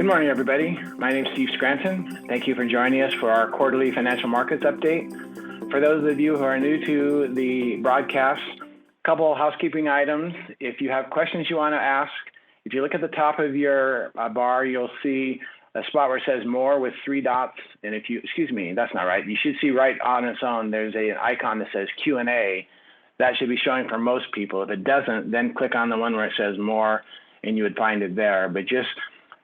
Good morning, everybody. My name is Steve Scranton. Thank you for joining us for our quarterly financial markets update. For those of you who are new to the broadcast, a couple of housekeeping items. If you have questions you want to ask, if you look at the top of your bar, you'll see a spot where it says more with 3 dots. And if you, excuse me, that's not right. You should see right on its own, there's an icon that says Q&A. That should be showing for most people. If it doesn't, then click on the one where it says more and you would find it there. But just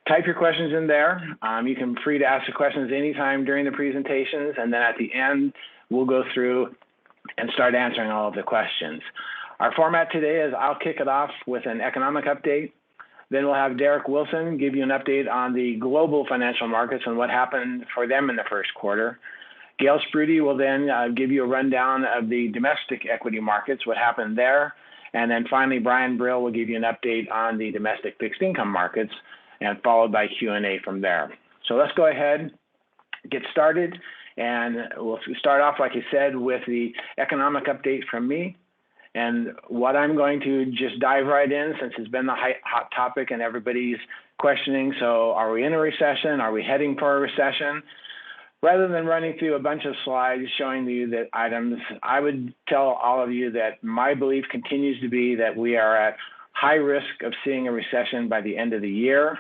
type your questions in there. You can be free to ask the questions anytime during the presentations, and then at the end, we'll go through and start answering all of the questions. Our format today is I'll kick it off with an economic update. Then we'll have Derrick Wilson give you an update on the global financial markets and what happened for them in the first quarter. Gayle Sprute will then give you a rundown of the domestic equity markets, what happened there. And then finally, Brill will give you an update on the domestic fixed income markets, and followed by Q&A from there. So let's go ahead, get started, and we'll start off, like I said, with the economic update from me. And what I'm going to just dive right in, since it's been the hot topic and everybody's questioning, so are we in a recession? Are we heading for a recession? Rather than running through a bunch of slides showing you the items, I would tell all of you that my belief continues to be that we are at high risk of seeing a recession by the end of the year.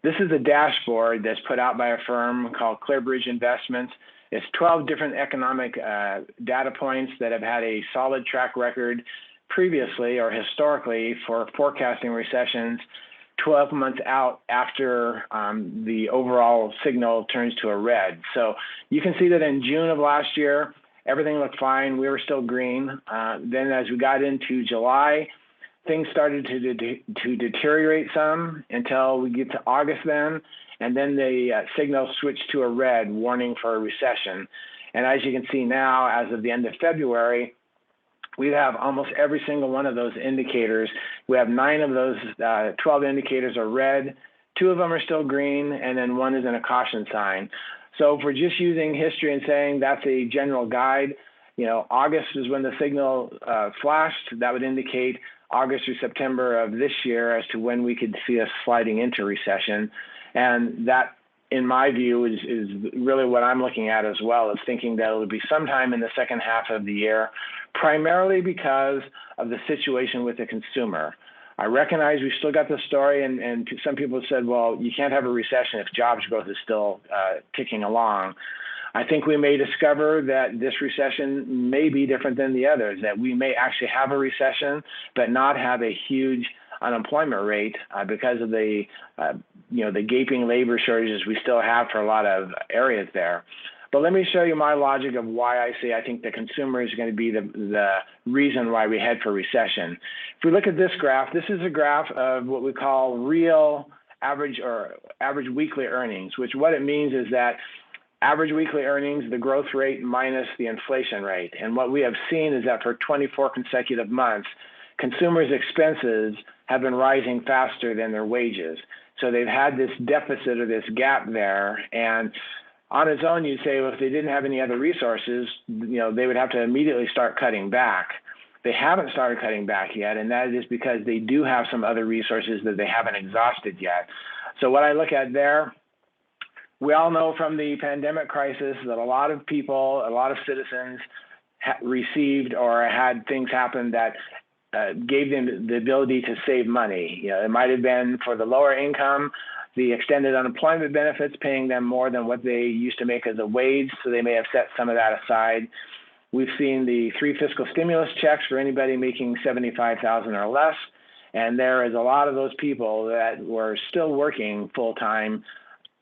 This is a dashboard that's put out by a firm called ClearBridge Investments. It's 12 different economic data points that have had a solid track record previously or historically for forecasting recessions 12 months out after the overall signal turns to a red. So you can see that in June of last year, everything looked fine. We were still green. Then as we got into July, things started to deteriorate some until we get to August then, and then the signal switched to a red, warning for a recession. And as you can see now, as of the end of February, we have almost every single one of those indicators. We have 9 of those 12 indicators are red, 2 of them are still green, and then 1 is in a caution sign. So if we're just using history and saying that's a general guide, August is when the signal flashed. That would indicate August or September of this year as to when we could see us sliding into recession. And that, in my view, is really what I'm looking at as well, is thinking that it would be sometime in the second half of the year, primarily because of the situation with the consumer. I recognize we still got the story, and some people have said, well, you can't have a recession if jobs growth is still ticking along. I think we may discover that this recession may be different than the others, that we may actually have a recession, but not have a huge unemployment rate because of the gaping labor shortages we still have for a lot of areas there. But let me show you my logic of why I say I think the consumer is going to be the reason why we head for recession. If we look at this graph, this is a graph of what we call real average weekly earnings, which what it means is that average weekly earnings, the growth rate minus the inflation rate. And what we have seen is that for 24 consecutive months, consumers' expenses have been rising faster than their wages. So they've had this deficit or this gap there. And on its own, you'd say, well, if they didn't have any other resources, they would have to immediately start cutting back. They haven't started cutting back yet, and that is because they do have some other resources that they haven't exhausted yet. So what I look at there, we all know from the pandemic crisis that a lot of people, a lot of citizens received or had things happen that gave them the ability to save money. It might have been for the lower income, the extended unemployment benefits paying them more than what they used to make as a wage, so they may have set some of that aside. We've seen the 3 fiscal stimulus checks for anybody making $75,000 or less, and there is a lot of those people that were still working full-time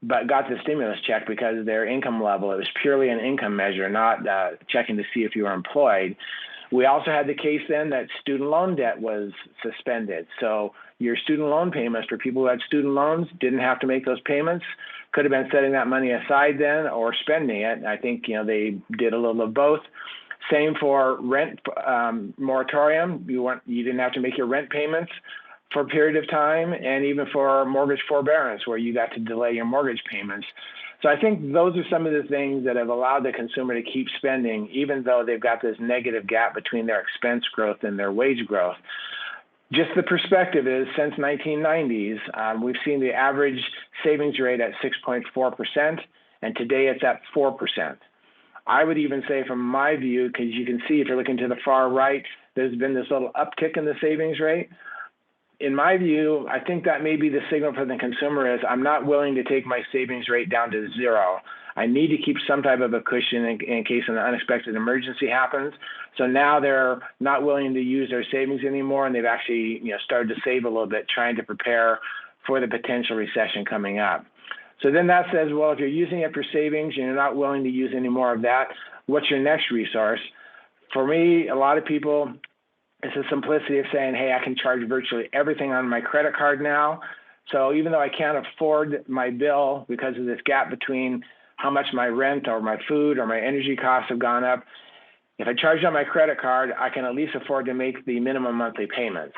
but got the stimulus check because their income level, it was purely an income measure, not checking to see if you were employed. We also had the case then that student loan debt was suspended. So your student loan payments for people who had student loans didn't have to make those payments, could have been setting that money aside then or spending it. I think they did a little of both. Same for rent moratorium. You didn't have to make your rent payments for a period of time, and even for mortgage forbearance where you got to delay your mortgage payments. So I think those are some of the things that have allowed the consumer to keep spending, even though they've got this negative gap between their expense growth and their wage growth. Just the perspective is, since 1990s, we've seen the average savings rate at 6.4%, and today it's at 4%. I would even say from my view, because you can see if you're looking to the far right, there's been this little uptick in the savings rate. In my view, I think that may be the signal for the consumer is I'm not willing to take my savings rate down to zero. I need to keep some type of a cushion in case an unexpected emergency happens. So now they're not willing to use their savings anymore, and they've actually started to save a little bit, trying to prepare for the potential recession coming up. So then that says, well, if you're using up your savings and you're not willing to use any more of that, what's your next resource? For me, a lot of people, it's the simplicity of saying, hey, I can charge virtually everything on my credit card now. So even though I can't afford my bill because of this gap between how much my rent or my food or my energy costs have gone up, if I charge on my credit card, I can at least afford to make the minimum monthly payments.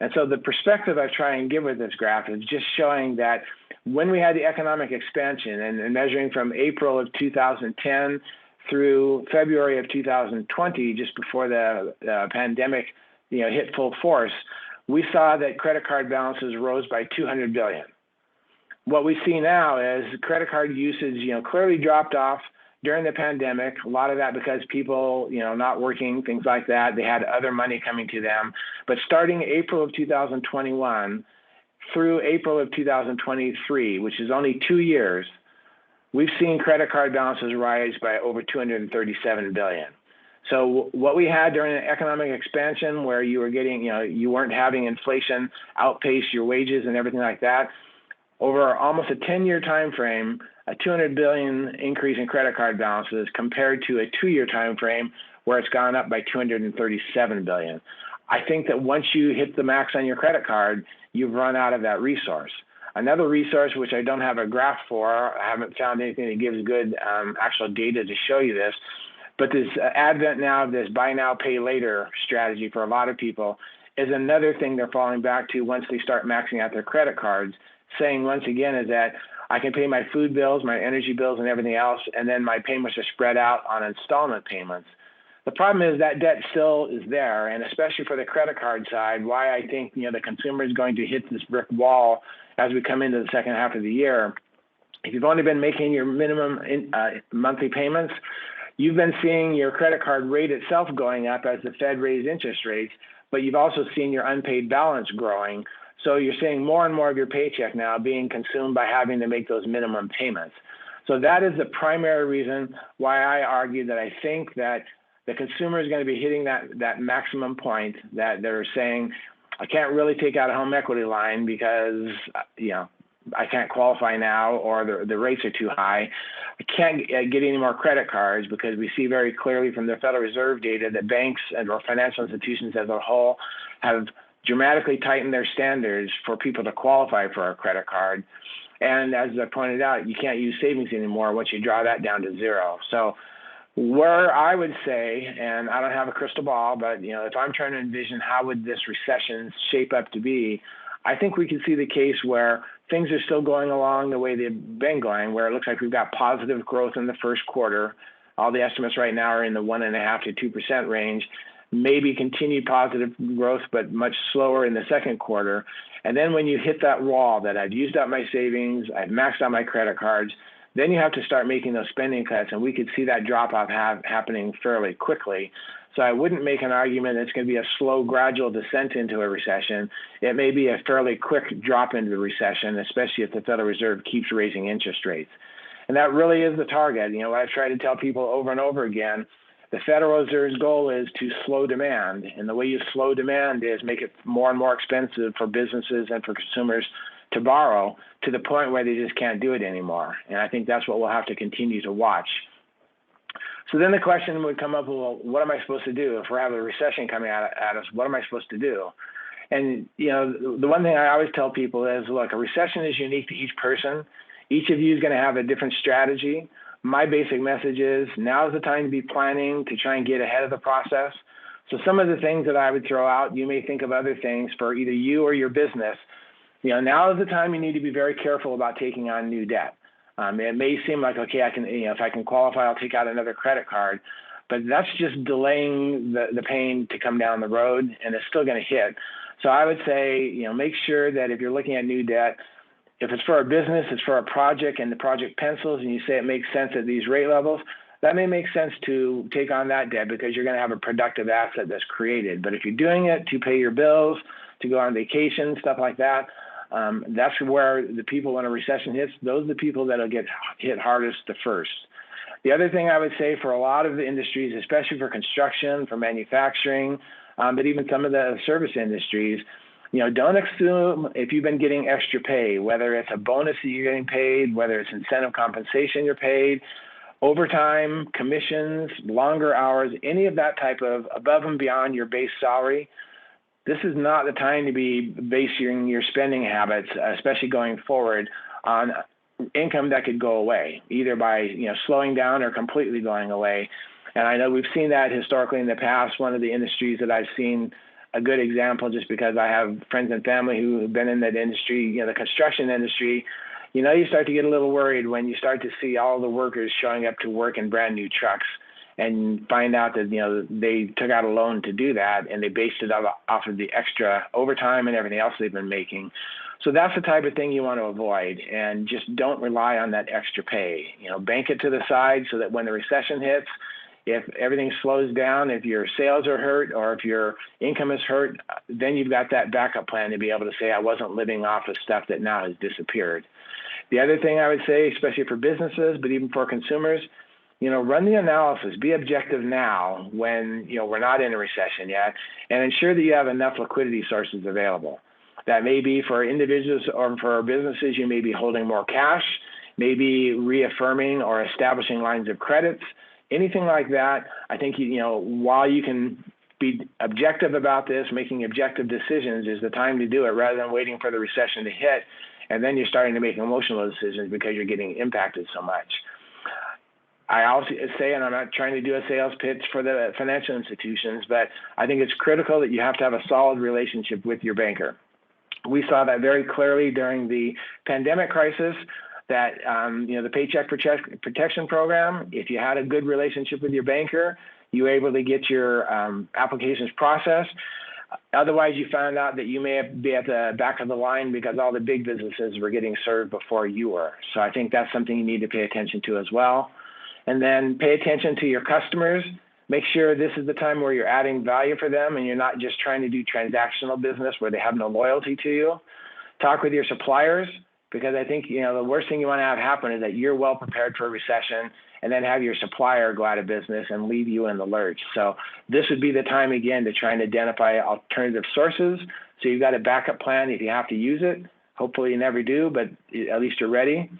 And so the perspective I try and give with this graph is just showing that when we had the economic expansion and measuring from April of 2010 through February of 2020, just before the pandemic hit full force, we saw that credit card balances rose by $200 billion. What we see now is credit card usage clearly dropped off during the pandemic. A lot of that because people not working, things like that. They had other money coming to them. But starting April of 2021 through April of 2023, which is only 2 years, we've seen credit card balances rise by over $237 billion. So what we had during the economic expansion, where you were getting, you weren't having inflation outpace your wages and everything like that, over almost a 10-year time frame, a $200 billion increase in credit card balances compared to a 2-year time frame where it's gone up by $237 billion. I think that once you hit the max on your credit card, you've run out of that resource. Another resource, which I don't have a graph for, I haven't found anything that gives good actual data to show you this, but this advent now of this buy now, pay later strategy for a lot of people is another thing they're falling back to once they start maxing out their credit cards, saying once again is that I can pay my food bills, my energy bills, and everything else, and then my payments are spread out on installment payments. The problem is that debt still is there, and especially for the credit card side, why I think the consumer is going to hit this brick wall as we come into the second half of the year. If you've only been making your minimum monthly payments, you've been seeing your credit card rate itself going up as the Fed raised interest rates, but you've also seen your unpaid balance growing. So you're seeing more and more of your paycheck now being consumed by having to make those minimum payments. So that is the primary reason why I argue that I think that the consumer is going to be hitting that maximum point that they're saying, I can't really take out a home equity line because, I can't qualify now, or the rates are too high. I can't get any more credit cards because we see very clearly from the Federal Reserve data that banks or financial institutions as a whole have dramatically tightened their standards for people to qualify for a credit card. And as I pointed out, you can't use savings anymore once you draw that down to zero. So where I would say, and I don't have a crystal ball, but if I'm trying to envision how would this recession shape up to be, I think we can see the case where things are still going along the way they've been going, where it looks like we've got positive growth in the first quarter. All the estimates right now are in the 1.5% to 2% range. Maybe continued positive growth, but much slower in the second quarter. And then when you hit that wall that I've used up my savings, I've maxed out my credit cards, then you have to start making those spending cuts, and we could see that drop-off happening fairly quickly. So I wouldn't make an argument that it's going to be a slow, gradual descent into a recession. It may be a fairly quick drop into the recession, especially if the Federal Reserve keeps raising interest rates. And that really is the target. What I've tried to tell people over and over again, the Federal Reserve's goal is to slow demand. And the way you slow demand is make it more and more expensive for businesses and for consumers to borrow to the point where they just can't do it anymore. And I think that's what we'll have to continue to watch. So then the question would come up, well, what am I supposed to do? If we have a recession coming at us, what am I supposed to do? And, the one thing I always tell people is, look, a recession is unique to each person. Each of you is going to have a different strategy. My basic message is now is the time to be planning to try and get ahead of the process. So some of the things that I would throw out, you may think of other things for either you or your business. Now is the time you need to be very careful about taking on new debt. It may seem like, okay, I can, if I can qualify, I'll take out another credit card, but that's just delaying the pain to come down the road, and it's still going to hit. So I would say, make sure that if you're looking at new debt, if it's for a business, it's for a project, and the project pencils, and you say it makes sense at these rate levels, that may make sense to take on that debt because you're going to have a productive asset that's created. But if you're doing it to pay your bills, to go on vacation, stuff like that, that's where the people, when a recession hits, those are the people that'll get hit hardest the first. The other thing I would say for a lot of the industries, especially for construction, for manufacturing, but even some of the service industries, don't assume if you've been getting extra pay, whether it's a bonus that you're getting paid, whether it's incentive compensation you're paid, overtime, commissions, longer hours, any of that type of above and beyond your base salary. This is not the time to be basing your spending habits, especially going forward, on income that could go away, either by slowing down or completely going away. And I know we've seen that historically in the past. One of the industries that I've seen a good example, just because I have friends and family who have been in that industry, the construction industry, you start to get a little worried when you start to see all the workers showing up to work in brand new trucks and find out that, they took out a loan to do that and they based it off of the extra overtime and everything else they've been making. So that's the type of thing you want to avoid, and just don't rely on that extra pay. Bank it to the side so that when the recession hits, if everything slows down, if your sales are hurt or if your income is hurt, then you've got that backup plan to be able to say, I wasn't living off of stuff that now has disappeared. The other thing I would say, especially for businesses, but even for consumers, run the analysis, be objective now when, we're not in a recession yet, and ensure that you have enough liquidity sources available. That may be for individuals or for businesses, you may be holding more cash, maybe reaffirming or establishing lines of credits, anything like that. I think, while you can be objective about this, making objective decisions is the time to do it rather than waiting for the recession to hit. And then you're starting to make emotional decisions because you're getting impacted so much. I also say, and I'm not trying to do a sales pitch for the financial institutions, but I think it's critical that you have to have a solid relationship with your banker. We saw that very clearly during the pandemic crisis, that the Paycheck Protection Program, if you had a good relationship with your banker, you were able to get your applications processed. Otherwise, you found out that you may be at the back of the line because all the big businesses were getting served before you were. So I think that's something you need to pay attention to as well. And then pay attention to your customers. Make sure this is the time where you're adding value for them and you're not just trying to do transactional business where they have no loyalty to you. Talk with your suppliers, because I think, the worst thing you want to have happen is that you're well prepared for a recession and then have your supplier go out of business and leave you in the lurch. So this would be the time again to try and identify alternative sources. So you've got a backup plan if you have to use it. Hopefully you never do, but at least you're ready.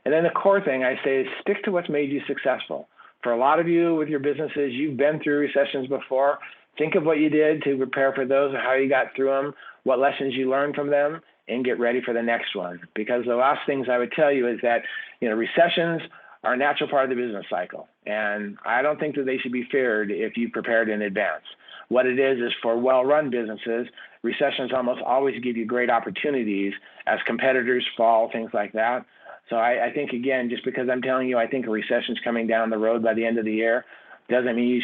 And then the core thing I say is stick to what's made you successful. For a lot of you with your businesses, you've been through recessions before. Think of what you did to prepare for those, how you got through them, what lessons you learned from them, and get ready for the next one. Because the last things I would tell you is that, recessions are a natural part of the business cycle. And I don't think that they should be feared if you prepared in advance. What it is for well-run businesses, recessions almost always give you great opportunities as competitors fall, things like that. So I think, again, just because I'm telling you I think a recession's coming down the road by the end of the year doesn't mean you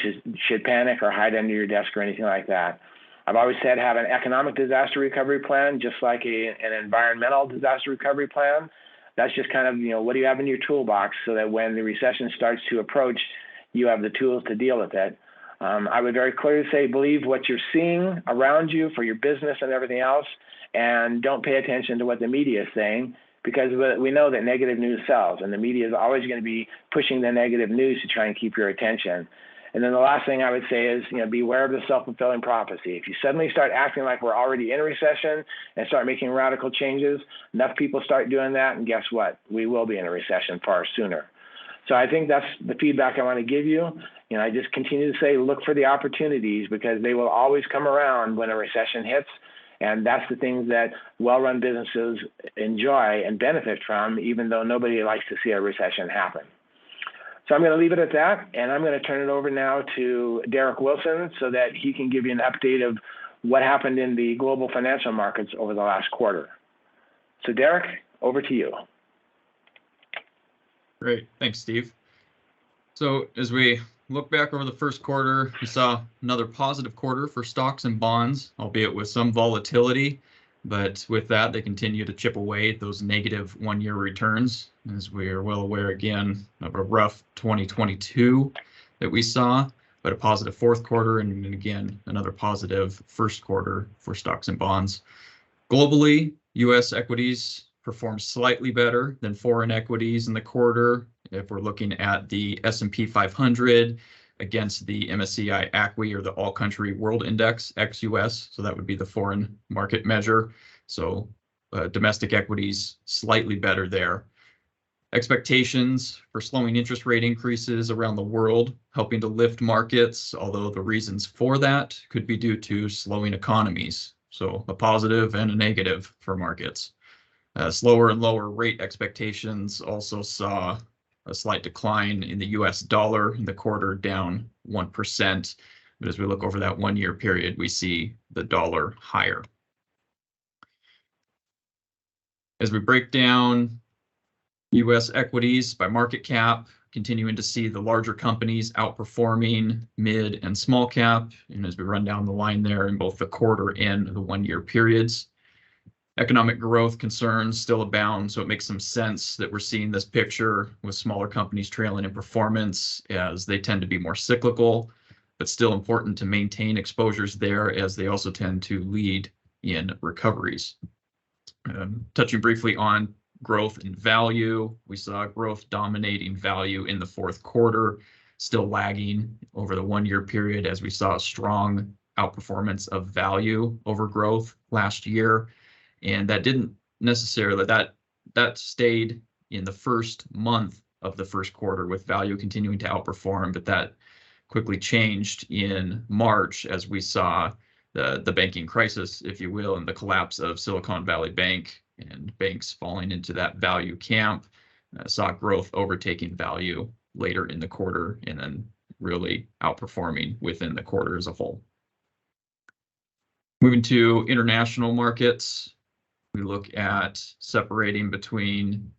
should panic or hide under your desk or anything like that. I've always said have an economic disaster recovery plan, just like an environmental disaster recovery plan. That's just kind of, what do you have in your toolbox so that when the recession starts to approach, you have the tools to deal with it. I would very clearly say believe what you're seeing around you for your business and everything else, and don't pay attention to what the media is saying, because we know that negative news sells, and the media is always going to be pushing the negative news to try and keep your attention. And then the last thing I would say is, beware of the self-fulfilling prophecy. If you suddenly start acting like we're already in a recession and start making radical changes, enough people start doing that, and guess what? We will be in a recession far sooner. So I think that's the feedback I want to give you. I just continue to say, look for the opportunities, because they will always come around when a recession hits. And that's the things that well-run businesses enjoy and benefit from, even though nobody likes to see a recession happen. So I'm going to leave it at that, and I'm going to turn it over now to Derrick Wilson so that he can give you an update of what happened in the global financial markets over the last quarter. So Derrick, over to you. Great. Thanks, Steve. So as we look back over the first quarter, we saw another positive quarter for stocks and bonds, albeit with some volatility. but with that, they continue to chip away at those negative one-year returns, as we are well aware again of a rough 2022 that we saw, but a positive fourth quarter and again another positive first quarter for stocks and bonds. Globally, U.S. equities performed slightly better than foreign equities in the quarter. If we're looking at the S&P 500 against the MSCI ACWI, or the All Country World Index, ex-US, so that would be the foreign market measure. So domestic equities slightly better there. Expectations for slowing interest rate increases around the world, helping to lift markets, although the reasons for that could be due to slowing economies. So a positive and a negative for markets. Slower and lower rate expectations also saw a slight decline in the US dollar in the quarter, down 1%. But as we look over that one-year period, we see the dollar higher. As we break down US equities by market cap, continuing to see the larger companies outperforming mid and small cap, and as we run down the line there in both the quarter and the one-year periods. Economic growth concerns still abound, so it makes some sense that we're seeing this picture with smaller companies trailing in performance, as they tend to be more cyclical, but still important to maintain exposures there, as they also tend to lead in recoveries. Touching briefly on growth and value, we saw growth dominating value in the fourth quarter, still lagging over the one-year period, as we saw a strong outperformance of value over growth last year. And that didn't necessarily, that stayed in the first month of the first quarter, with value continuing to outperform, but that quickly changed in March as we saw the banking crisis, if you will, and the collapse of Silicon Valley Bank, and banks falling into that value camp. Saw growth overtaking value later in the quarter, and then really outperforming within the quarter as a whole. Moving to international markets, we look at separating between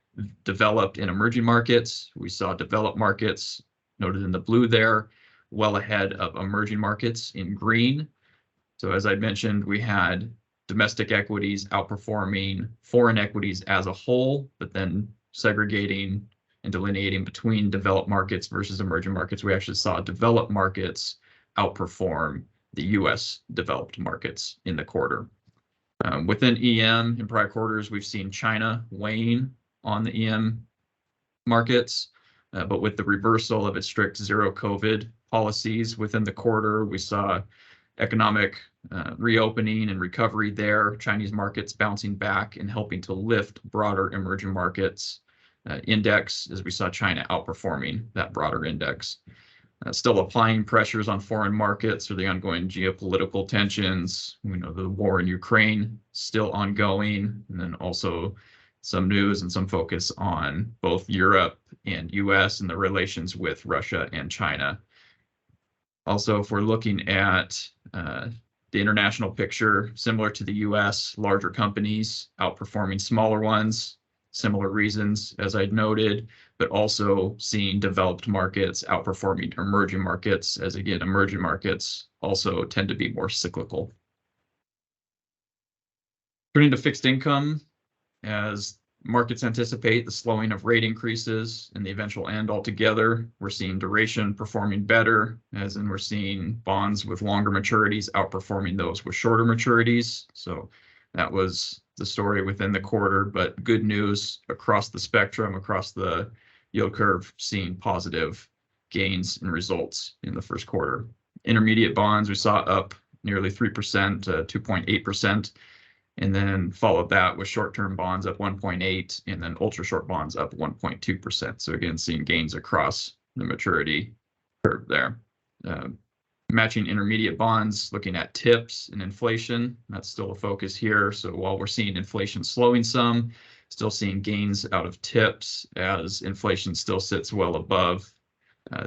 developed and emerging markets. We saw developed markets noted in the blue there, well ahead of emerging markets in green. So as I mentioned, we had domestic equities outperforming foreign equities as a whole, but then segregating and delineating between developed markets versus emerging markets. We actually saw developed markets outperform the US developed markets in the quarter. Within EM, in prior quarters, we've seen China weighing on the EM markets, but with the reversal of its strict zero COVID policies within the quarter, we saw economic reopening and recovery there, Chinese markets bouncing back and helping to lift broader emerging markets index, as we saw China outperforming that broader index. Still applying pressures on foreign markets or the ongoing geopolitical tensions. We know the war in Ukraine still ongoing, and then also some news and some focus on both Europe and US and the relations with Russia and China. Also, if we're looking at the international picture, similar to the US, larger companies outperforming smaller ones, similar reasons as I noted, but also seeing developed markets outperforming emerging markets, as again, emerging markets also tend to be more cyclical. Turning to fixed income, as markets anticipate the slowing of rate increases and the eventual end altogether, we're seeing duration performing better, as in we're seeing bonds with longer maturities outperforming those with shorter maturities. So that was the story within the quarter, but good news across the spectrum, across the yield curve, seeing positive gains and results in the first quarter. Intermediate bonds we saw up nearly 3% to 2.8%, and then followed that with short-term bonds up 1.8%, and then ultra-short bonds up 1.2%. So again, seeing gains across the maturity curve there. Matching intermediate bonds, looking at tips and inflation, that's still a focus here. So while we're seeing inflation slowing some, still seeing gains out of tips, as inflation still sits well above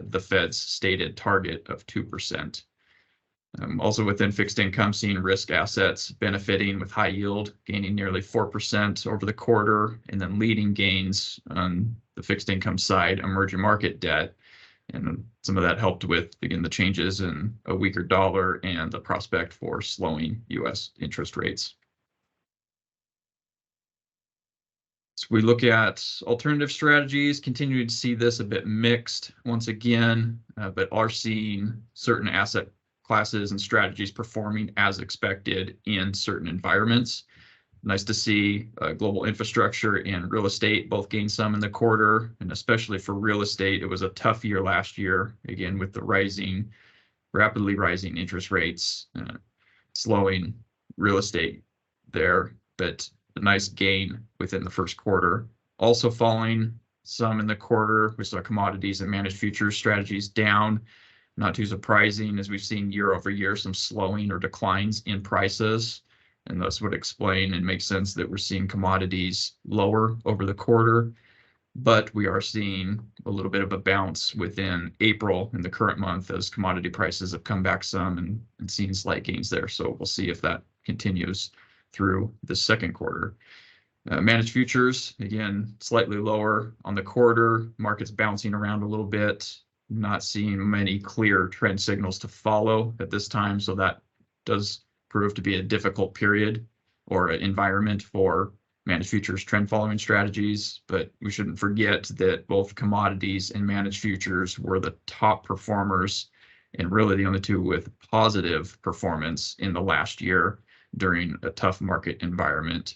the Fed's stated target of 2%. Also within fixed income, seeing risk assets benefiting with high yield, gaining nearly 4% over the quarter, and then leading gains on the fixed income side, emerging market debt. And some of that helped with, again, the changes in a weaker dollar and the prospect for slowing US interest rates. So we look at alternative strategies, continue to see this a bit mixed once again, but are seeing certain asset classes and strategies performing as expected in certain environments. Nice to see global infrastructure and real estate both gain some in the quarter, and especially for real estate, it was a tough year last year, again, with the rapidly rising interest rates, slowing real estate there, but a nice gain within the first quarter. Also falling some in the quarter, we saw commodities and managed futures strategies down. Not too surprising, as we've seen year over year some slowing or declines in prices, and thus would explain and make sense that we're seeing commodities lower over the quarter. But we are seeing a little bit of a bounce within April in the current month as commodity prices have come back some and seen slight gains there. So we'll see if that continues through the second quarter. Managed futures, again, slightly lower on the quarter. Markets bouncing around a little bit. Not seeing many clear trend signals to follow at this time. So that does prove to be a difficult period or environment for managed futures trend following strategies, but we shouldn't forget that both commodities and managed futures were the top performers and really the only two with positive performance in the last year during a tough market environment.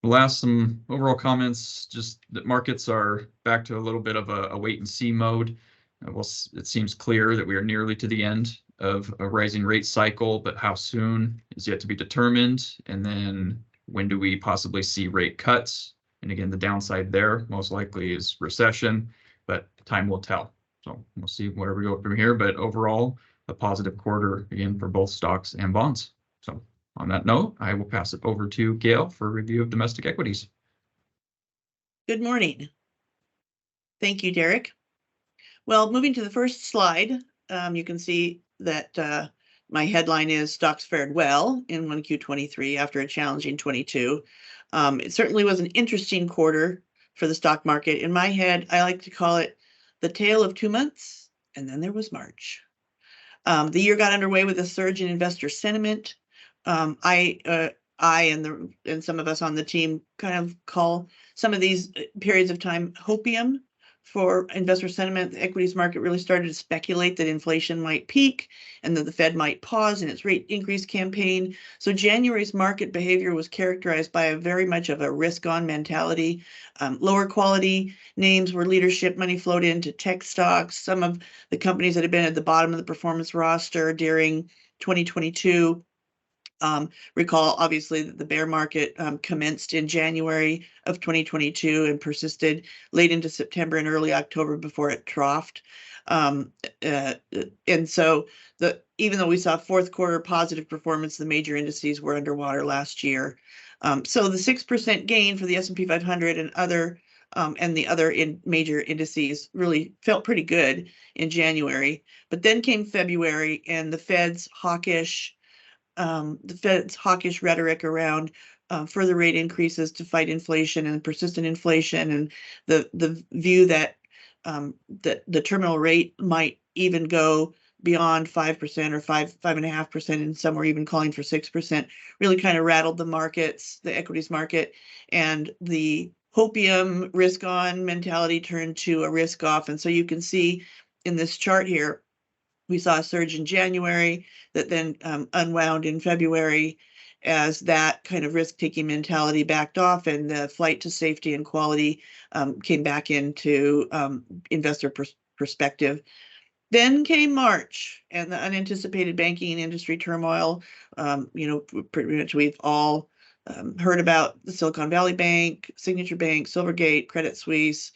Last, some overall comments, just that markets are back to a little bit of a wait and see mode. Well, it seems clear that we are nearly to the end of a rising rate cycle, but how soon is yet to be determined. And then when do we possibly see rate cuts? And again, the downside there most likely is recession, but time will tell. So we'll see where we go from here. But overall, a positive quarter again for both stocks and bonds. So on that note, I will pass it over to Gayle for a review of domestic equities. Good morning. Thank you, Derrick. Well, moving to the first slide, you can see that my headline is Stocks Fared Well in 1Q23 after a challenging 22. It certainly was an interesting quarter for the stock market. In my head, I like to call it the tale of 2 months, and then there was March. The year got underway with a surge in investor sentiment. I and some of us on the team kind of call some of these periods of time hopium for investor sentiment. The equities market really started to speculate that inflation might peak and that the Fed might pause in its rate increase campaign. So January's market behavior was characterized by a very much of a risk-on mentality. Lower quality names where leadership money flowed into tech stocks. Some of the companies that had been at the bottom of the performance roster during 2022. Recall, obviously, that the bear market commenced in January of 2022 and persisted late into September and early October before it troughed. And so even though we saw fourth quarter positive performance, the major indices were underwater last year. So the 6% gain for the S&P 500 and the other major indices really felt pretty good in January. But then came February and the Fed's hawkish rhetoric around further rate increases to fight inflation and persistent inflation, and the view that the terminal rate might even go beyond 5% or 5.5%, and some were even calling for 6%, really kind of rattled the markets, the equities market, and the hopium risk-on mentality turned to a risk-off. And so you can see in this chart here, we saw a surge in January that then unwound in February as that kind of risk-taking mentality backed off and the flight to safety and quality came back into investor perspective. Then came March and the unanticipated banking industry turmoil. Pretty much we've all heard about the Silicon Valley Bank, Signature Bank, Silvergate, Credit Suisse,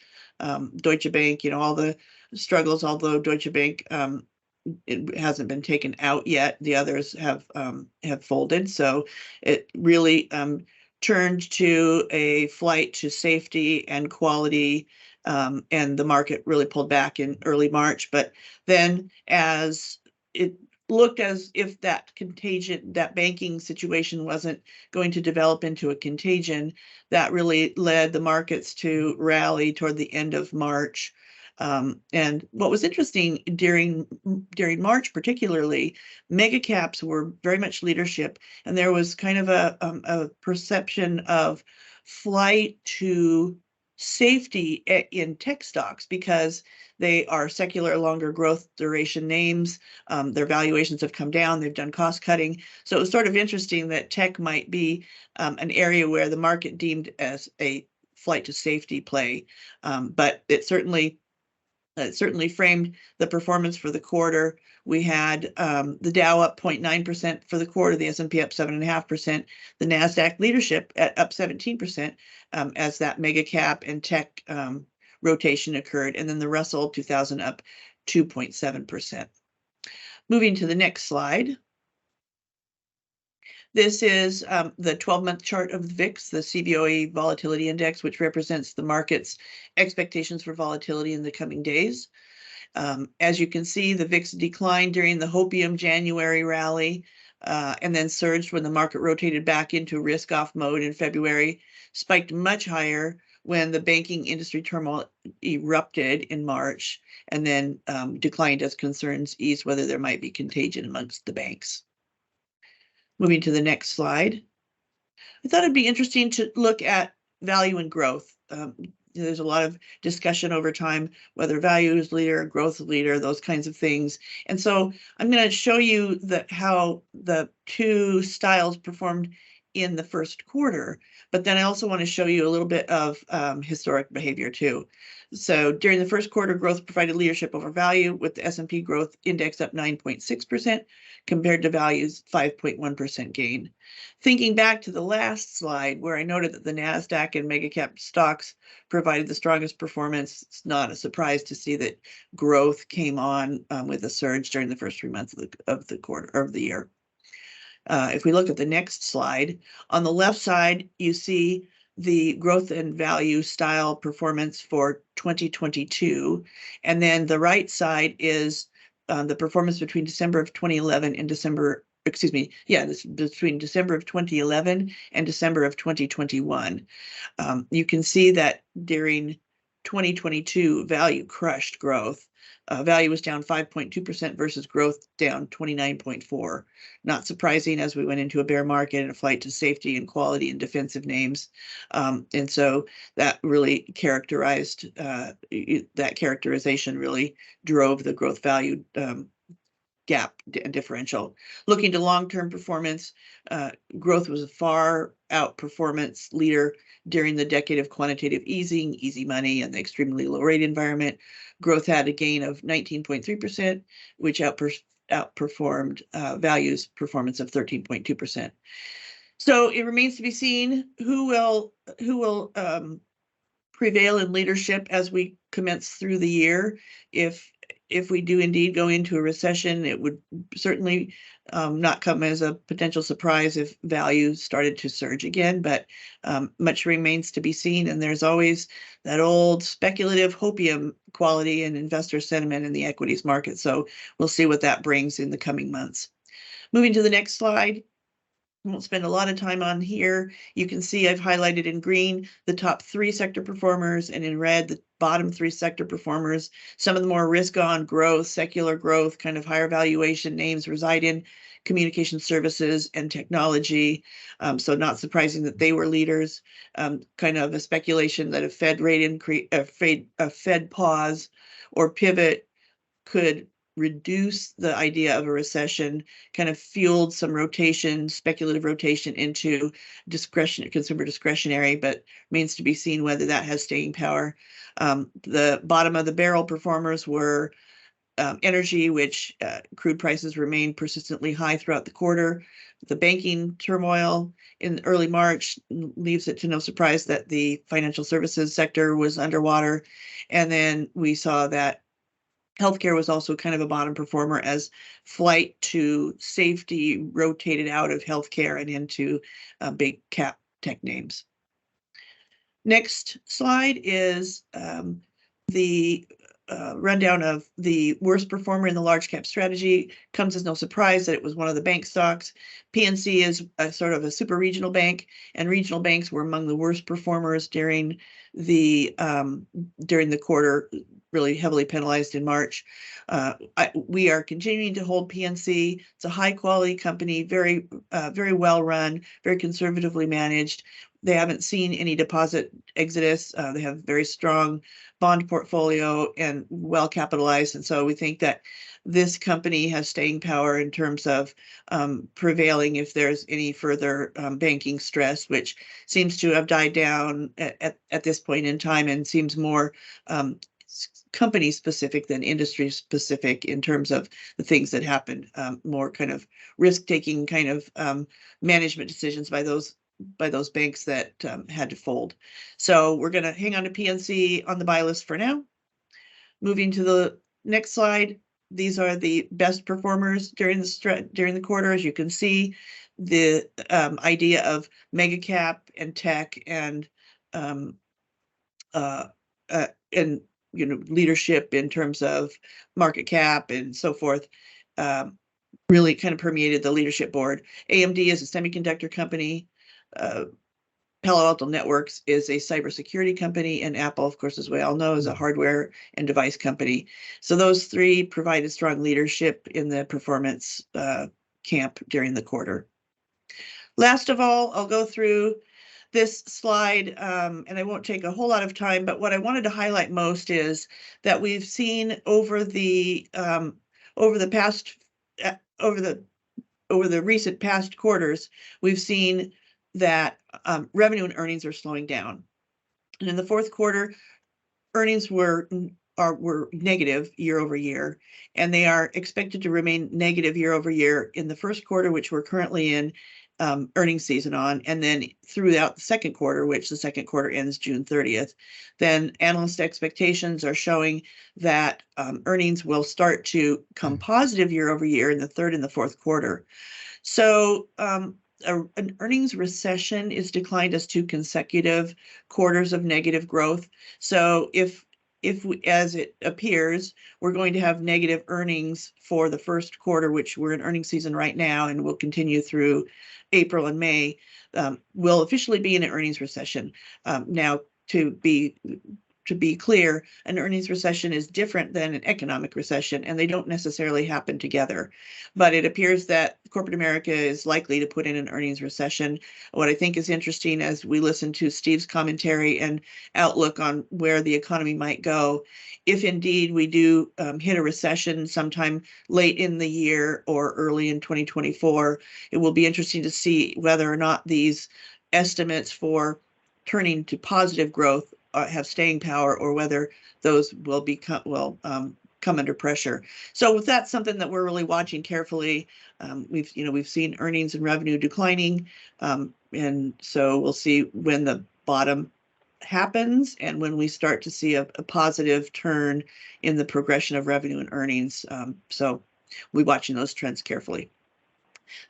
Deutsche Bank, all the struggles, although Deutsche Bank it hasn't been taken out yet. The others have folded. So it really turned to a flight to safety and quality, and the market really pulled back in early March. But then as it looked as if that banking situation wasn't going to develop into a contagion, that really led the markets to rally toward the end of March. And what was interesting during March, particularly, mega caps were very much leadership, and there was kind of a perception of flight to safety in tech stocks because they are secular, longer growth duration names. Their valuations have come down. They've done cost cutting. So it was sort of interesting that tech might be an area where the market deemed as a flight to safety play, but it certainly framed the performance for the quarter. We had the Dow up 0.9% for the quarter, the S&P up 7.5%, the NASDAQ leadership up 17% as that mega cap and tech rotation occurred, and then the Russell 2000 up 2.7%. Moving to the next slide. This is the 12-month chart of the VIX, the CBOE Volatility Index, which represents the market's expectations for volatility in the coming days. As you can see, the VIX declined during the hopium January rally and then surged when the market rotated back into risk-off mode in February, spiked much higher when the banking industry turmoil erupted in March, and then declined as concerns eased whether there might be contagion amongst the banks. Moving to the next slide. I thought it'd be interesting to look at value and growth. There's a lot of discussion over time, whether value is leader, growth leader, those kinds of things. And so I'm going to show you how the two styles performed in the first quarter, but then I also want to show you a little bit of historic behavior too. So during the first quarter, growth provided leadership over value, with the S&P growth index up 9.6% compared to value's 5.1% gain. Thinking back to the last slide where I noted that the NASDAQ and mega cap stocks provided the strongest performance, it's not a surprise to see that growth came on with a surge during the first 3 months of the quarter of the year. If we look at the next slide, on the left side, you see the growth and value style performance for 2022. And then the right side is the performance between December of 2011 and between December of 2011 and December of 2021. You can see that during 2022, value crushed growth. Value was down 5.2% versus growth down 29.4%. Not surprising as we went into a bear market and a flight to safety and quality and defensive names. And so that really characterized, that characterization really drove the growth value gap and differential. Looking to long-term performance, growth was a far outperformance leader during the decade of quantitative easing, easy money, and the extremely low rate environment. Growth had a gain of 19.3%, which outperformed value's performance of 13.2%. So it remains to be seen who will prevail in leadership as we commence through the year. If we do indeed go into a recession, it would certainly not come as a potential surprise if value started to surge again, but much remains to be seen. And there's always that old speculative hopium quality in investor sentiment in the equities market. So we'll see what that brings in the coming months. Moving to the next slide. I won't spend a lot of time on here. You can see I've highlighted in green the top 3 sector performers, and in red the bottom 3 sector performers. Some of the more risk-on growth, secular growth, kind of higher valuation names reside in communication services and technology. So not surprising that they were leaders. Kind of a speculation that a Fed rate increase, a Fed pause or pivot could reduce the idea of a recession, kind of fueled some rotation, speculative rotation into consumer discretionary, but remains to be seen whether that has staying power. The bottom of the barrel performers were energy, which crude prices remained persistently high throughout the quarter. The banking turmoil in early March leaves it to no surprise that the financial services sector was underwater. And then we saw that healthcare was also kind of a bottom performer as flight to safety rotated out of healthcare and into big cap tech names. Next slide is the rundown of the worst performer in the large cap strategy. Comes as no surprise that it was one of the bank stocks. PNC is a sort of a super regional bank, and regional banks were among the worst performers during the quarter really heavily penalized in March. We are continuing to hold PNC. It's a high quality company, very well run, very conservatively managed. They haven't seen any deposit exodus. They have very strong bond portfolio and well capitalized. And so we think that this company has staying power in terms of prevailing if there's any further banking stress, which seems to have died down at this point in time and seems more company specific than industry specific in terms of the things that happened, more kind of risk taking kind of management decisions by those banks that had to fold. So we're going to hang on to PNC on the buy list for now. Moving to the next slide. These are the best performers during the quarter. As you can see, the idea of mega cap and tech and leadership in terms of market cap and so forth really kind of permeated the leadership board. AMD is a semiconductor company. Palo Alto Networks is a cybersecurity company, and Apple, of course, as we all know, is a hardware and device company. So those three provided strong leadership in the performance camp during the quarter. Last of all, I'll go through this slide, and I won't take a whole lot of time, but what I wanted to highlight most is that we've seen over the recent past quarters, we've seen that revenue and earnings are slowing down. And in the fourth quarter, earnings were negative year over year, and they are expected to remain negative year over year in the first quarter, which we're currently in earnings season on, and then throughout the second quarter, which the second quarter ends June 30th. Then analyst expectations are showing that earnings will start to come positive year over year in the third and the fourth quarter. So an earnings recession is declined as 2 consecutive quarters of negative growth. So if we, as it appears, we're going to have negative earnings for the first quarter, which we're in earnings season right now, and will continue through April and May, we'll officially be in an earnings recession. Now, to be clear, an earnings recession is different than an economic recession, and they don't necessarily happen together. But it appears that corporate America is likely to put in an earnings recession. What I think is interesting as we listen to Steve's commentary and outlook on where the economy might go, if indeed we do hit a recession sometime late in the year or early in 2024, it will be interesting to see whether or not these estimates for turning to positive growth have staying power, or whether those will come under pressure. So with that, something that we're really watching carefully. We've seen earnings and revenue declining, and so we'll see when the bottom happens and when we start to see a positive turn in the progression of revenue and earnings. So we're watching those trends carefully.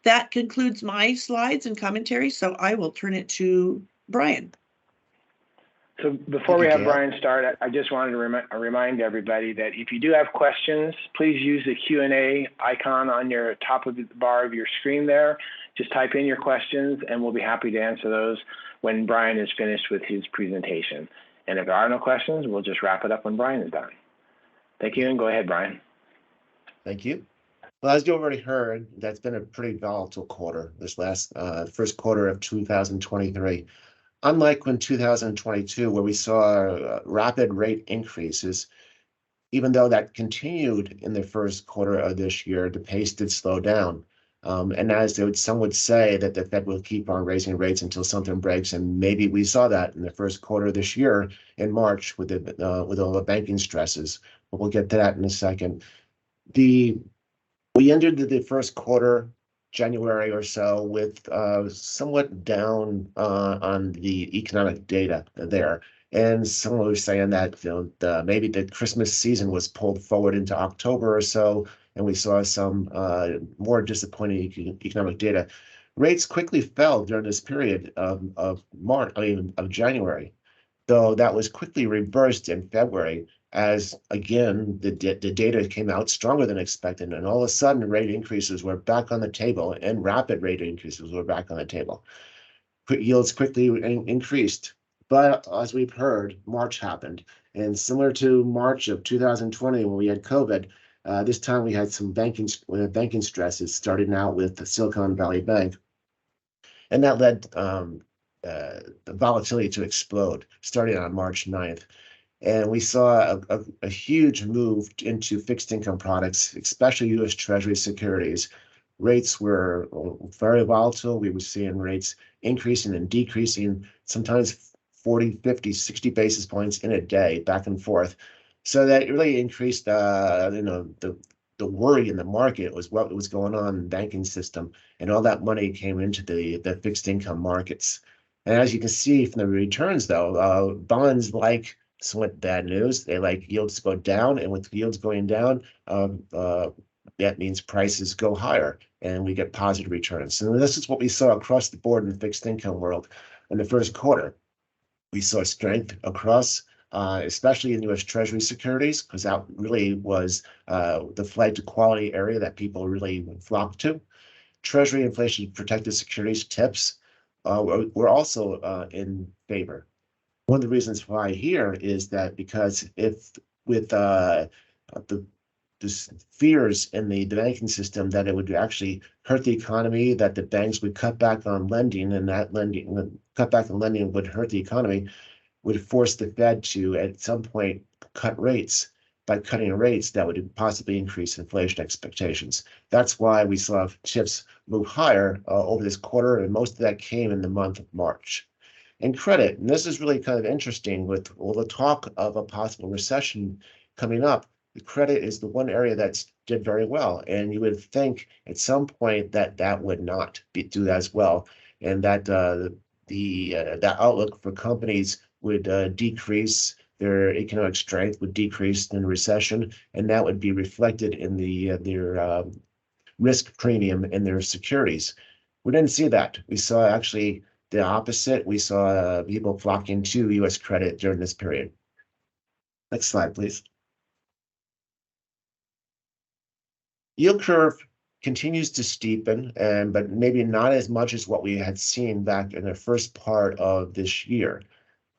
That concludes my slides and commentary. So I will turn it to Brian. So before we have Brian start, I just wanted to remind everybody that if you do have questions, please use the Q&A icon on your top of the bar of your screen there. Just type in your questions, and we'll be happy to answer those when Brian is finished with his presentation. And if there are no questions, we'll just wrap it up when Brian is done. Thank you, and go ahead, Brian. Thank you. Well, as you already heard, that's been a pretty volatile quarter, this last first quarter of 2023. Unlike when 2022, where we saw rapid rate increases, even though that continued in the first quarter of this year, the pace did slow down. And as some would say that the Fed will keep on raising rates until something breaks, and maybe we saw that in the first quarter of this year in March with all the banking stresses. But we'll get to that in a second. We ended the first quarter, January or so, with somewhat down on the economic data there. And someone was saying that maybe the Christmas season was pulled forward into October or so, and we saw some more disappointing economic data. Rates quickly fell during this period of January, though that was quickly reversed in February, as again the data came out stronger than expected, and all of a sudden rate increases were back on the table, and rapid rate increases were back on the table. Yields quickly increased, but as we've heard, March happened, And similar to March of 2020 when we had COVID, this time we had some banking stresses, starting out with the Silicon Valley Bank. And that led the volatility to explode starting on March 9th. And we saw a huge move into fixed income products, especially U.S. Treasury securities. Rates were very volatile. We were seeing rates increasing and decreasing, sometimes 40, 50, 60 basis points in a day, back and forth. So that really increased, the worry in the market was what was going on in the banking system, and all that money came into the fixed income markets. And as you can see from the returns, though, bonds like somewhat bad news. They like yields to go down, and with yields going down, that means prices go higher, and we get positive returns. And this is what we saw across the board in the fixed income world in the first quarter. We saw strength across, especially in U.S. Treasury securities, because that really was the flight to quality area that people really flocked to. Treasury inflation protected securities TIPS were also in favor. One of the reasons why here is that because if with the fears in the banking system that it would actually hurt the economy, that the banks would cut back on lending, and that cut back on lending would hurt the economy, would force the Fed to at some point cut rates. By cutting rates, that would possibly increase inflation expectations. That's why we saw TIPS move higher over this quarter, and most of that came in the month of March. And credit, and this is really kind of interesting with all the talk of a possible recession coming up. The credit is the one area that did very well, and you would think at some point that would not do as well, and that that outlook for companies would decrease, their economic strength would decrease in recession, and that would be reflected in their risk premium in their securities. We didn't see that. We saw actually the opposite. We saw people flocking to U.S. credit during this period. Next slide, please. Yield curve continues to steepen, but maybe not as much as what we had seen back in the first part of this year.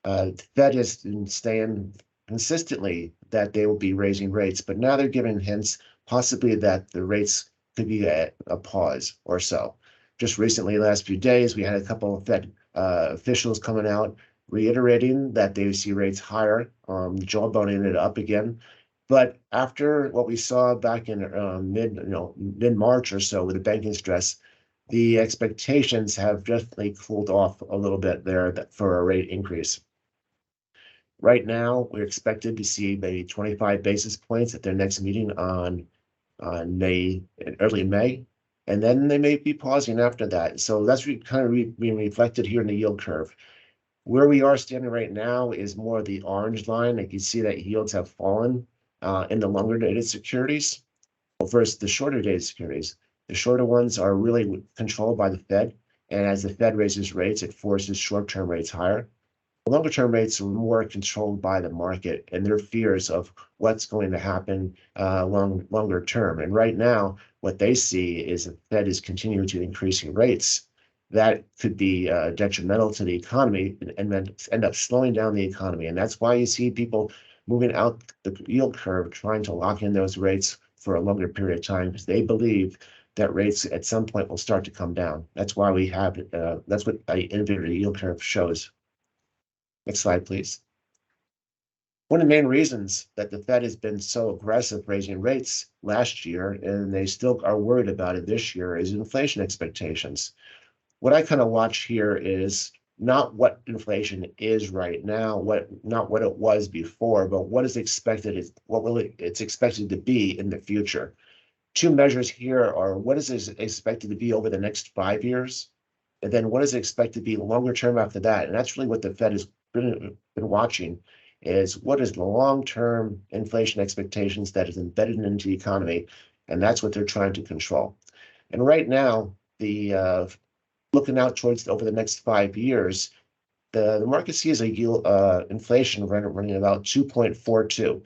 The Fed has been saying consistently that they will be raising rates, but now they're giving hints possibly that the rates could be at a pause or so. Just recently, last few days, we had a couple of Fed officials coming out reiterating that they see rates higher, jawboning it up again. But after what we saw back in mid-March or so with the banking stress, the expectations have definitely cooled off a little bit there for a rate increase. Right now, we're expected to see maybe 25 basis points at their next meeting on early May. And then they may be pausing after that. So that's kind of being reflected here in the yield curve. Where we are standing right now is more the orange line. You can see that yields have fallen in the longer dated securities versus the shorter dated securities. The shorter ones are really controlled by the Fed. And as the Fed raises rates, it forces short-term rates higher. Longer term rates are more controlled by the market and their fears of what's going to happen longer term. And right now, what they see is the Fed is continuing to increasing rates. That could be detrimental to the economy and then end up slowing down the economy. And that's why you see people moving out the yield curve, trying to lock in those rates for a longer period of time, because they believe that rates at some point will start to come down. That's why we have, that's what the inverted yield curve shows. Next slide, please. One of the main reasons that the Fed has been so aggressive raising rates last year, and they still are worried about it this year, is inflation expectations. What I kind of watch here is not what inflation is right now, not what it was before, but what is expected, it's expected to be in the future. Two measures here are what is it expected to be over the next 5 years, and then what is it expected to be longer term after that. And that's really what the Fed has been watching, is what is the long-term inflation expectations that is embedded into the economy, and that's what they're trying to control. And right now, the looking out towards over the next 5 years, the market sees a yield inflation running about 2.42.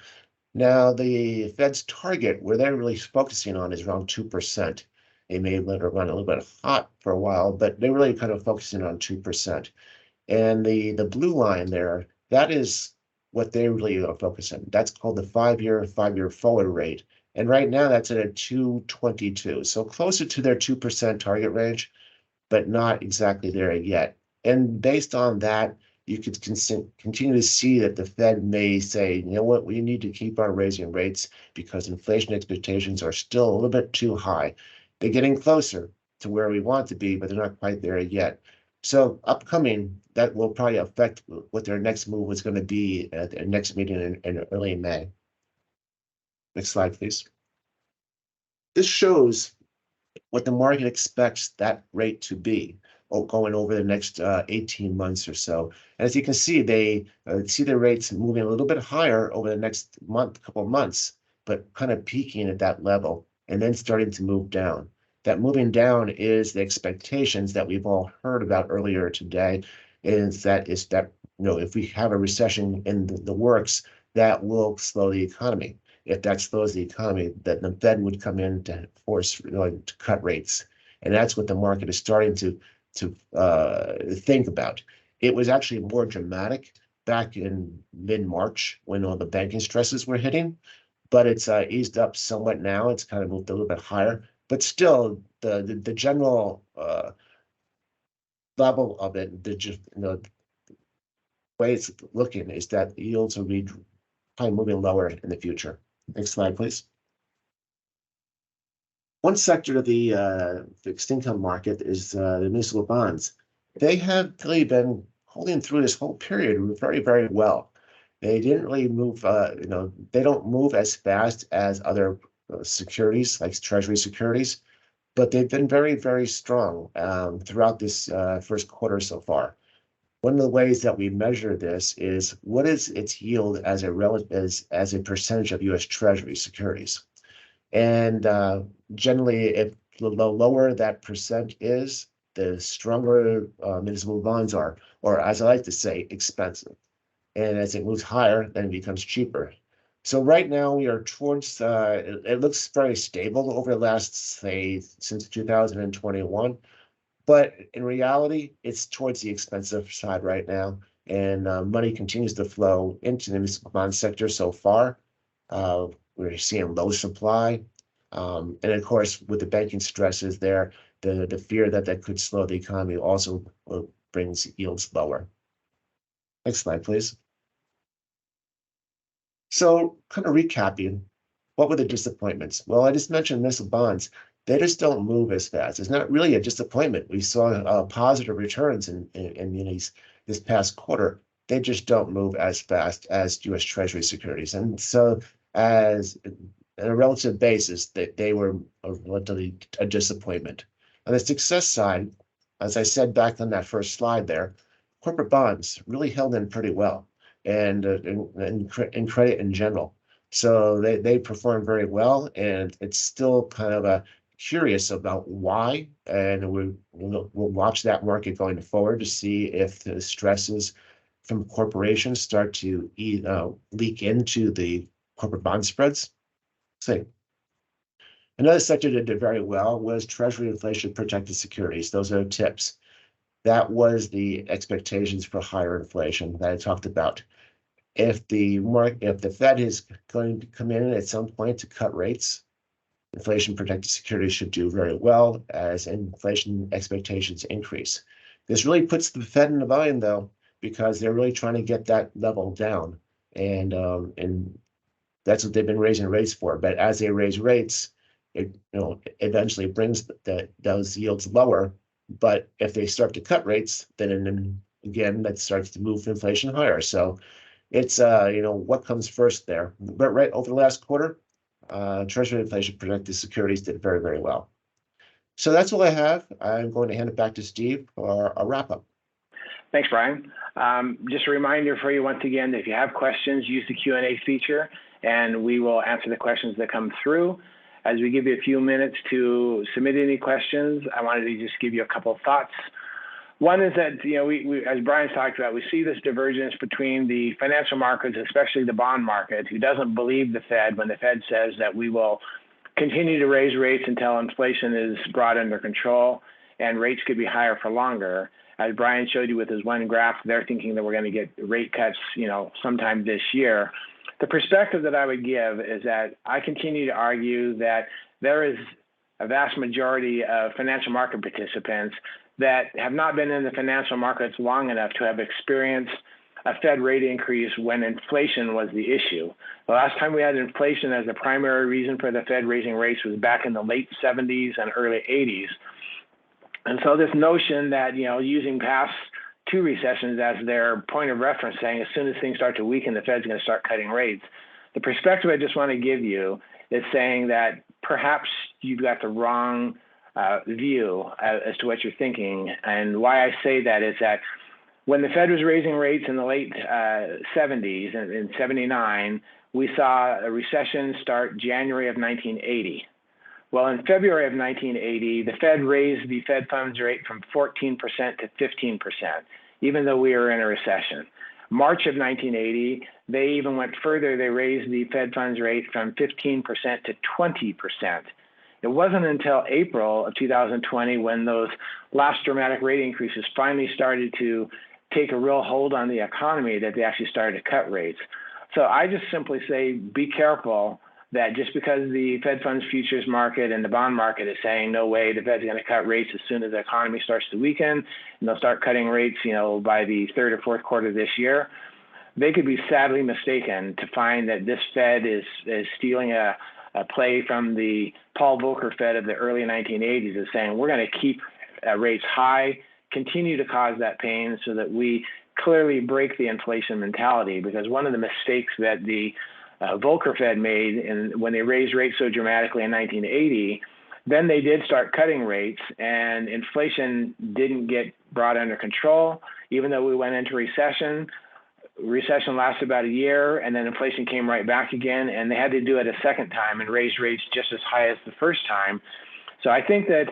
Now, the Fed's target, where they're really focusing on, is around 2%. They may run a little bit hot for a while, but they're really kind of focusing on 2%. And the blue line there, that is what they really are focusing. That's called the five-year forward rate. And right now that's at a 2.22, so closer to their 2% target range, but not exactly there yet. And based on that, you could continue to see that the Fed may say, you know what, we need to keep on raising rates because inflation expectations are still a little bit too high. They're getting closer to where we want to be, but they're not quite there yet. So upcoming, that will probably affect what their next move is going to be at their next meeting in early May. Next slide, please. This shows what the market expects that rate to be going over the next 18 months or so. And as you can see, they see the rates moving a little bit higher over the next couple of months, but kind of peaking at that level and then starting to move down. That moving down is the expectations that we've all heard about earlier today, is that if we have a recession in the works, that will slow the economy. If that slows the economy, that the Fed would come in to force to cut rates, and that's what the market is starting to think about. It was actually more dramatic back in mid-March when all the banking stresses were hitting, but it's eased up somewhat now. It's kind of moved a little bit higher, but still the general level of it, the way it's looking is that yields will be probably moving lower in the future. Next slide, please. One sector of the fixed income market is the municipal bonds. They have really been holding through this whole period very, very well. They didn't really move, they don't move as fast as other securities, like Treasury securities, but they've been very, very strong throughout this first quarter so far. One of the ways that we measure this is what is its yield as a percentage of U.S. Treasury securities. And generally, if the lower that percent is, the stronger municipal bonds are, or as I like to say, expensive. And as it moves higher, then it becomes cheaper. So right now we are towards, it looks very stable over the last, say, since 2021. But in reality, it's towards the expensive side right now, and money continues to flow into the municipal bond sector so far. We're seeing low supply, and of course, with the banking stresses there, the fear that could slow the economy also brings yields lower. Next slide, please. So, kind of recapping, what were the disappointments? Well, I just mentioned municipal bonds. They just don't move as fast. It's not really a disappointment. We saw positive returns in munis this past quarter. They just don't move as fast as U.S. Treasury securities. And so as on a relative basis, they were relatively a disappointment. On the success side, as I said back on that first slide there, corporate bonds really held in pretty well, and credit in general. So they performed very well, and it's still kind of curious about why, and we'll watch that market going forward to see if the stresses from corporations start to leak into the corporate bond spreads. See. Another sector that did very well was Treasury inflation protected securities. Those are TIPS. That was the expectations for higher inflation that I talked about. If the Fed is going to come in at some point to cut rates, inflation protected securities should do very well as inflation expectations increase. This really puts the Fed in the bind, though, because they're really trying to get that level down, and that's what they've been raising rates for. But as they raise rates, it eventually brings those yields lower. But if they start to cut rates, then again that starts to move inflation higher. So it's what comes first there. But right over the last quarter, Treasury inflation protected securities did very, very well. So that's all I have. I'm going to hand it back to Steve for a wrap up. Thanks, Brian. Just a reminder for you once again, that if you have questions, use the Q&A feature, and we will answer the questions that come through. As we give you a few minutes to submit any questions, I wanted to just give you a couple of thoughts. One is that, we, as Brian's talked about, we see this divergence between the financial markets, especially the bond market, who doesn't believe the Fed when the Fed says that we will continue to raise rates until inflation is brought under control. and rates could be higher for longer. As Brian showed you with his one graph, they're thinking that we're going to get rate cuts, sometime this year. The perspective that I would give is that I continue to argue that there is a vast majority of financial market participants that have not been in the financial markets long enough to have experienced a Fed rate increase when inflation was the issue. The last time we had inflation as the primary reason for the Fed raising rates was back in the late 70s and early 80s. And so this notion that, using past two recessions as their point of reference, saying as soon as things start to weaken, the Fed's going to start cutting rates. The perspective I just want to give you is saying that perhaps you've got the wrong view as to what you're thinking. And why I say that is that when the Fed was raising rates in the late 70s, in 79, we saw a recession start January of 1980. Well, in February of 1980, the Fed raised the Fed funds rate from 14% to 15%, even though we were in a recession. March of 1980, they even went further. They raised the Fed funds rate from 15% to 20%. It wasn't until April of 2020 when those last dramatic rate increases finally started to take a real hold on the economy that they actually started to cut rates. So I just simply say, be careful that just because the Fed funds futures market and the bond market is saying, no way, the Fed's going to cut rates as soon as the economy starts to weaken, and they'll start cutting rates, by the third or fourth quarter this year, they could be sadly mistaken to find that this Fed is stealing a play from the Paul Volcker Fed of the early 1980s, is saying, we're going to keep rates high, continue to cause that pain so that we clearly break the inflation mentality. Because one of the mistakes that the Volcker Fed made when they raised rates so dramatically in 1980, then they did start cutting rates and inflation didn't get brought under control. Even though we went into recession lasted about a year and then inflation came right back again, and they had to do it a second time and raise rates just as high as the first time. So I think that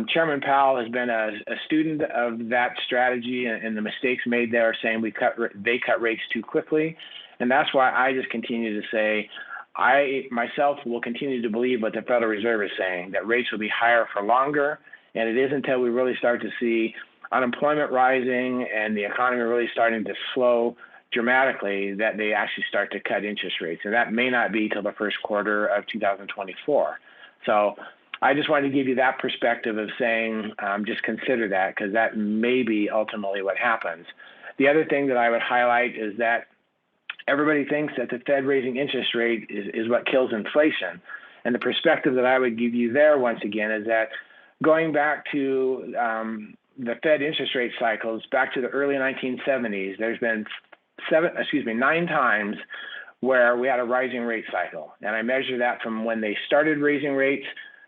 Chairman Powell has been a student of that strategy and the mistakes made there, saying they cut rates too quickly. And that's why I just continue to say, I myself will continue to believe what the Federal Reserve is saying, that rates will be higher for longer. And it is until we really start to see unemployment rising and the economy really starting to slow dramatically that they actually start to cut interest rates. And that may not be till the first quarter of 2024. So I just wanted to give you that perspective of saying, just consider that, because that may be ultimately what happens. The other thing that I would highlight is that everybody thinks that the Fed raising interest rate is what kills inflation. And the perspective that I would give you there, once again, is that going back to the Fed interest rate cycles, back to the early 1970s, there's been 9 times where we had a rising rate cycle. And I measure that from when they started raising rates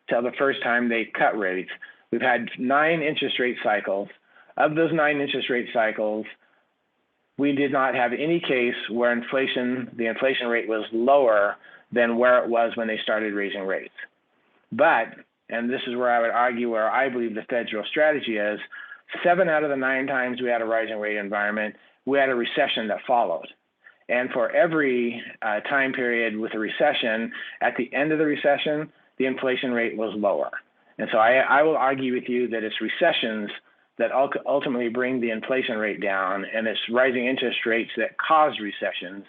till the first time they cut rates. We've had 9 interest rate cycles. Of those 9 interest rate cycles, we did not have any case where the inflation rate was lower than where it was when they started raising rates. But, and this is where I would argue where I believe the Fed's real strategy is, 7 out of the 9 times we had a rising rate environment, we had a recession that followed. And for every time period with a recession, at the end of the recession, the inflation rate was lower. And so I will argue with you that it's recessions that ultimately bring the inflation rate down, and it's rising interest rates that cause recessions.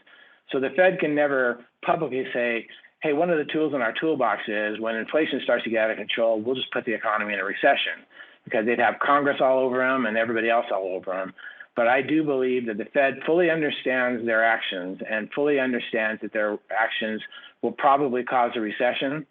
So the Fed can never publicly say, hey, one of the tools in our toolbox is when inflation starts to get out of control, we'll just put the economy in a recession, because they'd have Congress all over them and everybody else all over them. But I do believe that the Fed fully understands their actions and fully understands that their actions will probably cause a recession.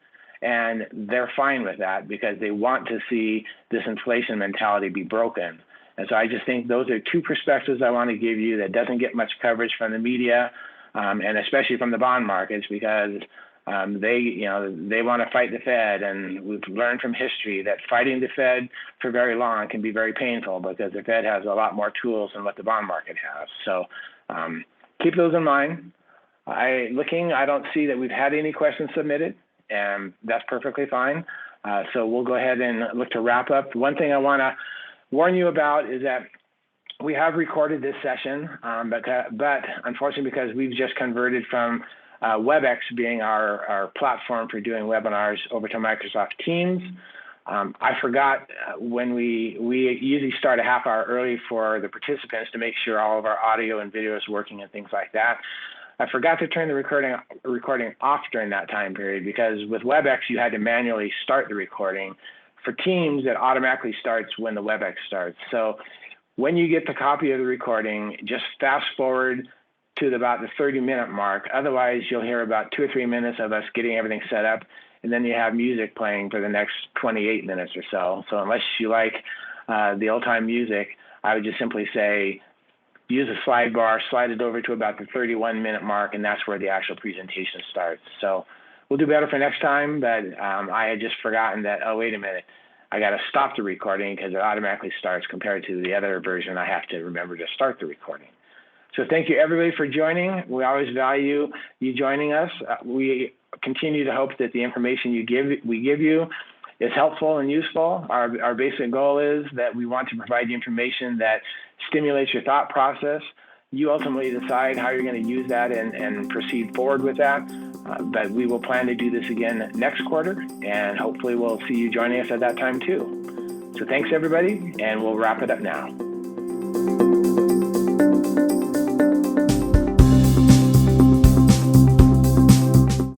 And they're fine with that because they want to see this inflation mentality be broken. And so I just think those are 2 perspectives I want to give you that doesn't get much coverage from the media, and especially from the bond markets, because they want to fight the Fed. And we've learned from history that fighting the Fed for very long can be very painful because the Fed has a lot more tools than what the bond market has. So keep those in mind. I don't see that we've had any questions submitted, and that's perfectly fine. So we'll go ahead and look to wrap up. One thing I want to warn you about is that we have recorded this session, but unfortunately, because we've just converted from WebEx being our platform for doing webinars over to Microsoft Teams, I forgot when we usually start a half hour early for the participants to make sure all of our audio and video is working and things like that. I forgot to turn the recording off during that time period, because with WebEx, you had to manually start the recording. For Teams, it automatically starts when the WebEx starts. So when you get the copy of the recording, just fast forward to about the 30-minute mark. Otherwise, you'll hear about 2 or 3 minutes of us getting everything set up, and then you have music playing for the next 28 minutes or so. So unless you like the old-time music, I would just simply say, use a slide bar, slide it over to about the 31-minute mark, and that's where the actual presentation starts. So we'll do better for next time, but I had just forgotten that, oh, wait a minute, I got to stop the recording because it automatically starts, compared to the other version. I have to remember to start the recording. So thank you, everybody, for joining. We always value you joining us. We continue to hope that the information we give you is helpful and useful. Our basic goal is that we want to provide you information that stimulates your thought process. You ultimately decide how you're going to use that and proceed forward with that. But we will plan to do this again next quarter, and hopefully we'll see you joining us at that time too. So thanks, everybody, and we'll wrap it up now.